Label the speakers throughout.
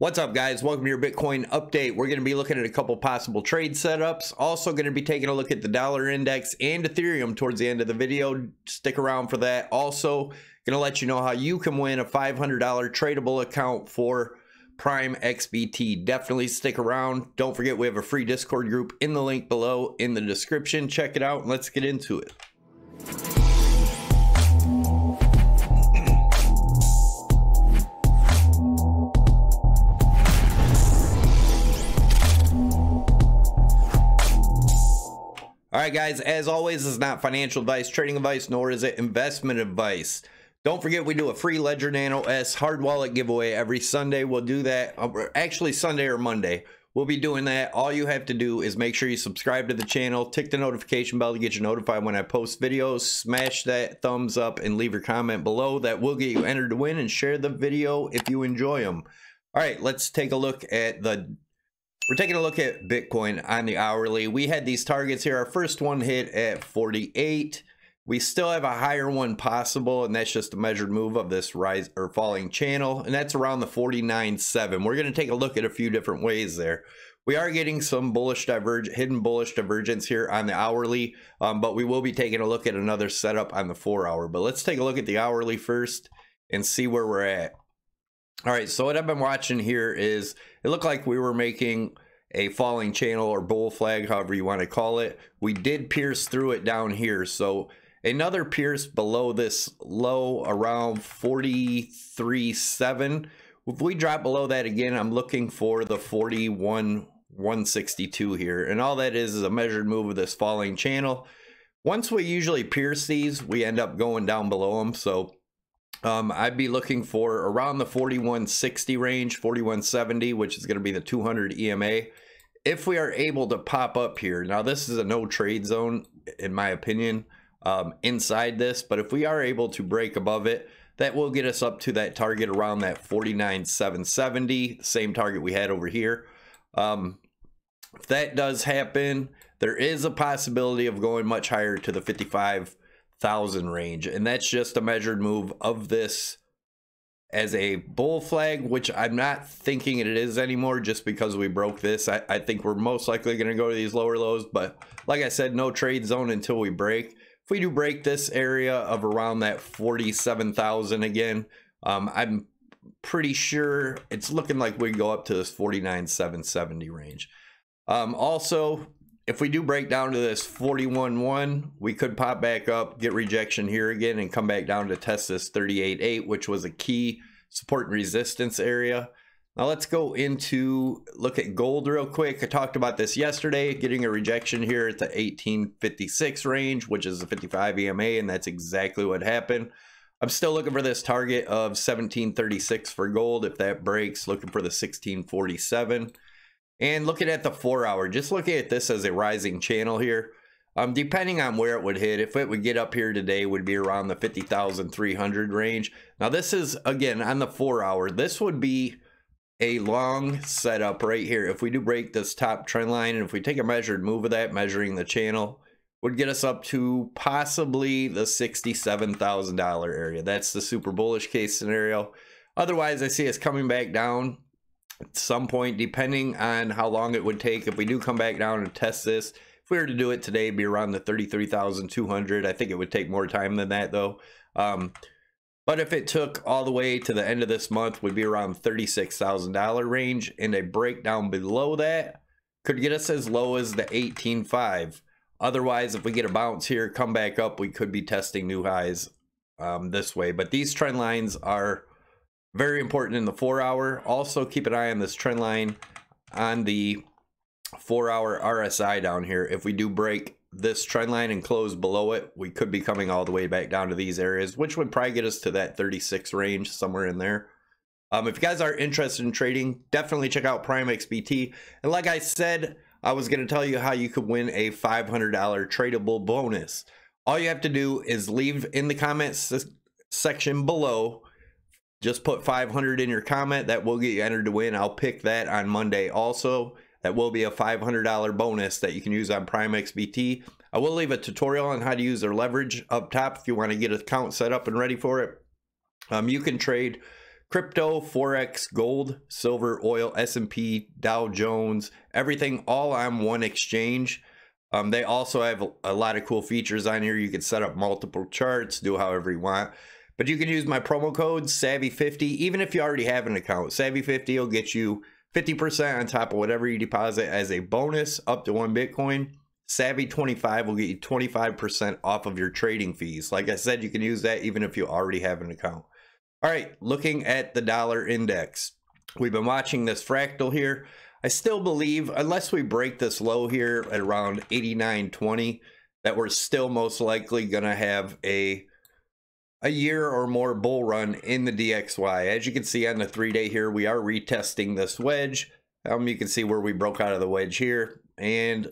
Speaker 1: What's up, guys? Welcome to your Bitcoin update. We're going to be looking at a couple possible trade setups. Also going to be taking a look at the dollar index and Ethereum towards the end of the video. Stick around for that. Also going to let you know how you can win a $500 tradable account for Prime XBT. Definitely stick around. Don't forget we have a free Discord group in the link below in the description. Check it out and let's get into it. All right, guys, as always, this is not financial advice, trading advice, nor is it investment advice. Don't forget we do a free Ledger Nano S hard wallet giveaway every Sunday. We'll do that, actually Sunday or Monday. We'll be doing that. All you have to do is make sure you subscribe to the channel, tick the notification bell to get you notified when I post videos, smash that thumbs up, and leave your comment below. That will get you entered to win, and share the video if you enjoy them. All right, let's take a look at We're taking a look at Bitcoin on the hourly. We had these targets here. Our first one hit at 48. We still have a higher one possible, and that's just a measured move of this rise or falling channel, and that's around the 49.7. We're going to take a look at a few different ways there. We are getting some hidden bullish divergence here on the hourly, but we will be taking a look at another setup on the 4-hour. But let's take a look at the hourly first and see where we're at. All right, so what I've been watching here is it looked like we were making a falling channel or bull flag, however you want to call it. We did pierce through it down here. So another pierce below this low around 43.7. If we drop below that again, I'm looking for the 41.162 here. And all that is a measured move of this falling channel. Once we usually pierce these, we end up going down below them. So I'd be looking for around the 41.60 range, 41.70, which is going to be the 200 EMA. If we are able to pop up here, now this is a no trade zone, in my opinion, inside this, but if we are able to break above it, that will get us up to that target around that 49.770, same target we had over here. If that does happen, there is a possibility of going much higher to the 55,000 range, and that's just a measured move of this as a bull flag, which I'm not thinking it is anymore just because we broke this. I think we're most likely going to go to these lower lows, but like I said, no trade zone until we break. If we do break this area of around that 47,000 again, I'm pretty sure it's looking like we go up to this 49.770 range. Also, if we do break down to this 41.1, we could pop back up, get rejection here again, and come back down to test this 38.8, which was a key support and resistance area. Now let's go into look at gold real quick. I talked about this yesterday, getting a rejection here at the 1856 range, which is the 55 EMA, and that's exactly what happened. I'm still looking for this target of 1736 for gold. If that breaks, looking for the 1647. And looking at the 4-hour, just looking at this as a rising channel here, depending on where it would hit, if it would get up here today, would be around the 50,300 range. Now this is, again, on the 4-hour, this would be a long setup right here. If we do break this top trend line, and if we take a measured move of that, measuring the channel, would get us up to possibly the $67,000 area. That's the super bullish case scenario. Otherwise, I see us coming back down at some point, depending on how long it would take. If we do come back down and test this, if we were to do it today, it'd be around the 33,200. I think it would take more time than that though. But if it took all the way to the end of this month, would be around $36,000 range, and a breakdown below that could get us as low as the 18.5. Otherwise, if we get a bounce here, come back up, we could be testing new highs this way. But these trend lines are very important in the 4-hour. Also keep an eye on this trend line on the 4-hour RSI down here. If we do break this trend line and close below it, we could be coming all the way back down to these areas, which would probably get us to that 36 range, somewhere in there. If you guys are interested in trading, definitely check out Prime XBT. And like I said, I was going to tell you how you could win a $500 tradable bonus. All you have to do is leave in the comments section below. Just put 500 in your comment. That will get you entered to win. I'll pick that on Monday also. That will be a $500 bonus that you can use on Prime XBT. I will leave a tutorial on how to use their leverage up top if you want to get an account set up and ready for it. You can trade crypto, Forex, gold, silver, oil, S&P, Dow Jones, everything all on one exchange. They also have a lot of cool features on here. You can set up multiple charts, do however you want. But you can use my promo code SAVY50, even if you already have an account. SAVY50 will get you 50% on top of whatever you deposit as a bonus, up to 1 Bitcoin. Savy25 will get you 25% off of your trading fees. Like I said, you can use that even if you already have an account. All right, looking at the dollar index. We've been watching this fractal here. I still believe, unless we break this low here at around 89.20, that we're still most likely going to have a year or more bull run in the DXY. As you can see on the 3-day here, we are retesting this wedge. You can see where we broke out of the wedge here. And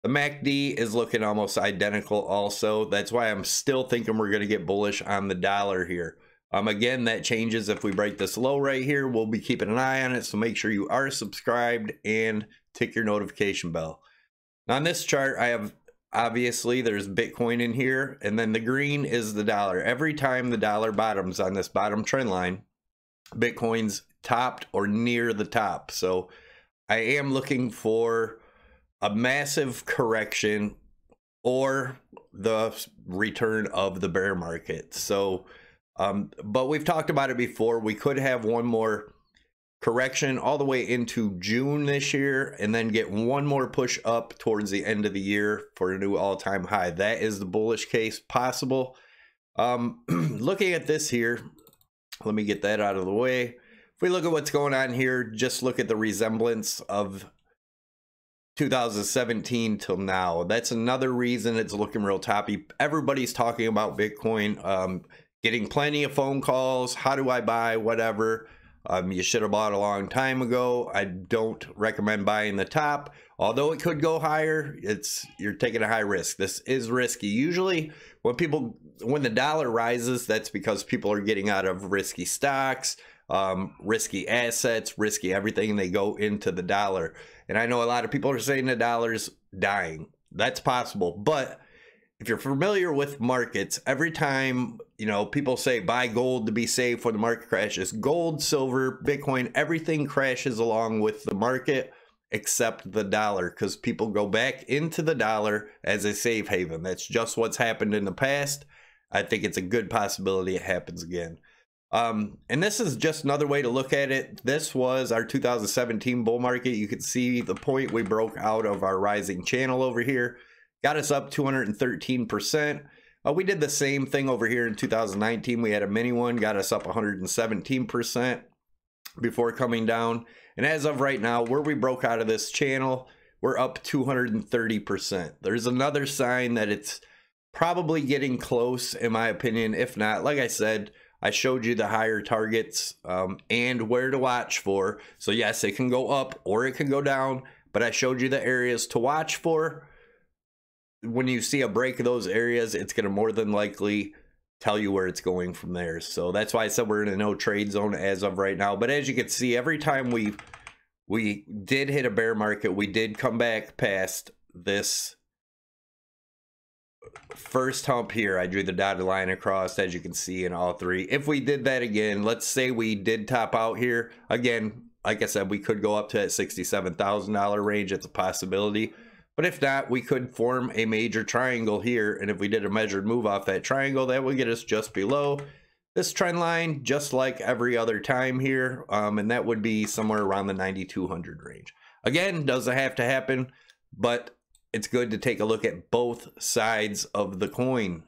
Speaker 1: the MACD is looking almost identical also. That's why I'm still thinking we're going to get bullish on the dollar here. Again, that changes if we break this low right here. We'll be keeping an eye on it, so make sure you are subscribed and tick your notification bell. Now on this chart, I have, obviously, there's Bitcoin in here, and then the green is the dollar. Every time the dollar bottoms on this bottom trend line, Bitcoin's topped or near the top. So I am looking for a massive correction or the return of the bear market. So but we've talked about it before. We could have one more correction all the way into June this year, and then get one more push up towards the end of the year for a new all-time high. That is the bullish case possible. Looking at this here, let me get that out of the way. If we look at what's going on here, just look at the resemblance of 2017 till now. That's another reason it's looking real toppy. Everybody's talking about Bitcoin, getting plenty of phone calls. How do I buy? Whatever. You should have bought a long time ago. I don't recommend buying the top. Although it could go higher, you're taking a high risk. This is risky. Usually when the dollar rises, that's because people are getting out of risky stocks, risky assets, risky everything. They go into the dollar. And I know a lot of people are saying the dollar's dying. That's possible. But if you're familiar with markets, every time, people say buy gold to be safe when the market crashes, gold, silver, Bitcoin, everything crashes along with the market except the dollar, because people go back into the dollar as a safe haven. That's just what's happened in the past. I think it's a good possibility it happens again. And this is just another way to look at it. This was our 2017 bull market. You can see the point we broke out of our rising channel over here. Got us up 213%. We did the same thing over here in 2019. We had a mini one, got us up 117% before coming down. And as of right now, where we broke out of this channel, we're up 230%. There's another sign that it's probably getting close, in my opinion. If not, like I said, I showed you the higher targets and where to watch for. So yes, it can go up or it can go down, but I showed you the areas to watch for. When you see a break of those areas, it's going to more than likely tell you where it's going from there. So that's why I said we're in a no trade zone as of right now. But as you can see, every time we did hit a bear market, we did come back past this first hump here. I drew the dotted line across, as you can see, in all three. If we did that again, let's say we did top out here again, like I said, we could go up to that $67,000 range. It's a possibility. But if not, we could form a major triangle here. And if we did a measured move off that triangle, that would get us just below this trend line, just like every other time here. And that would be somewhere around the 9,200 range. Again, doesn't have to happen, but it's good to take a look at both sides of the coin.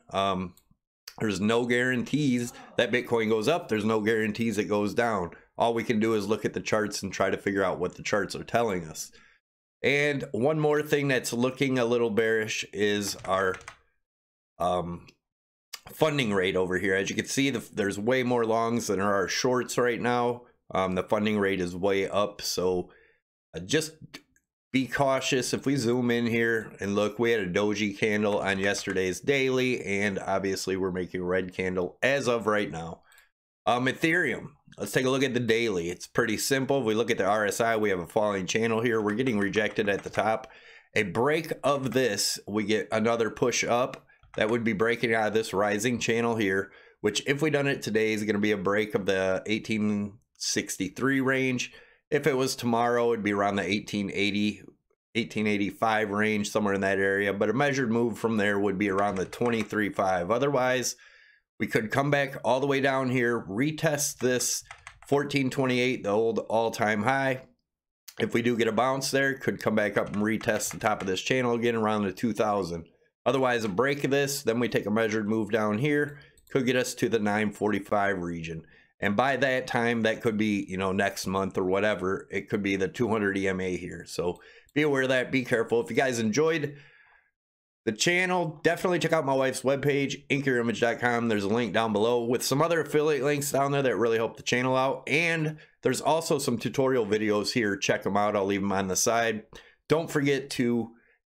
Speaker 1: There's no guarantees that Bitcoin goes up. There's no guarantees it goes down. All we can do is look at the charts and try to figure out what the charts are telling us. And one more thing that's looking a little bearish is our funding rate over here. As you can see, there's way more longs than there are shorts right now. The funding rate is way up, so just be cautious. If we zoom in here and look, we had a doji candle on yesterday's daily, and obviously we're making a red candle as of right now. Ethereum, let's take a look at the daily. It's pretty simple. If we look at the RSI, we have a falling channel here. We're getting rejected at the top. A break of this, we get another push up. That would be breaking out of this rising channel here. which if we done it today is going to be a break of the 1863 range. If it was tomorrow, it'd be around the 1880, 1885 range, somewhere in that area. But a measured move from there would be around the 23.5. Otherwise, we could come back all the way down here, retest this 1428, the old all-time high. If we do get a bounce there, could come back up and retest the top of this channel again around the 2000. Otherwise, a break of this, then we take a measured move down here, could get us to the 945 region. And by that time, that could be, you know, next month or whatever. It could be the 200 EMA here. So be aware of that. Be careful. If you guys enjoyed the channel, definitely check out my wife's webpage, inkyourimage.com. There's a link down below with some other affiliate links down there that really help the channel out. And there's also some tutorial videos here. Check them out. I'll leave them on the side. Don't forget to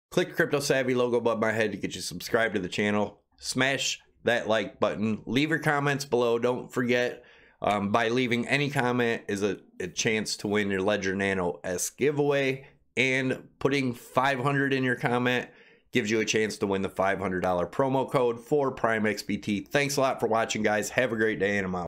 Speaker 1: click CryptoSavvy logo above my head to get you subscribed to the channel. Smash that like button. Leave your comments below. Don't forget, by leaving any comment is a chance to win your Ledger Nano S giveaway. And putting 500 in your comment gives you a chance to win the $500 promo code for Prime XBT. Thanks a lot for watching, guys. Have a great day, and I'm out.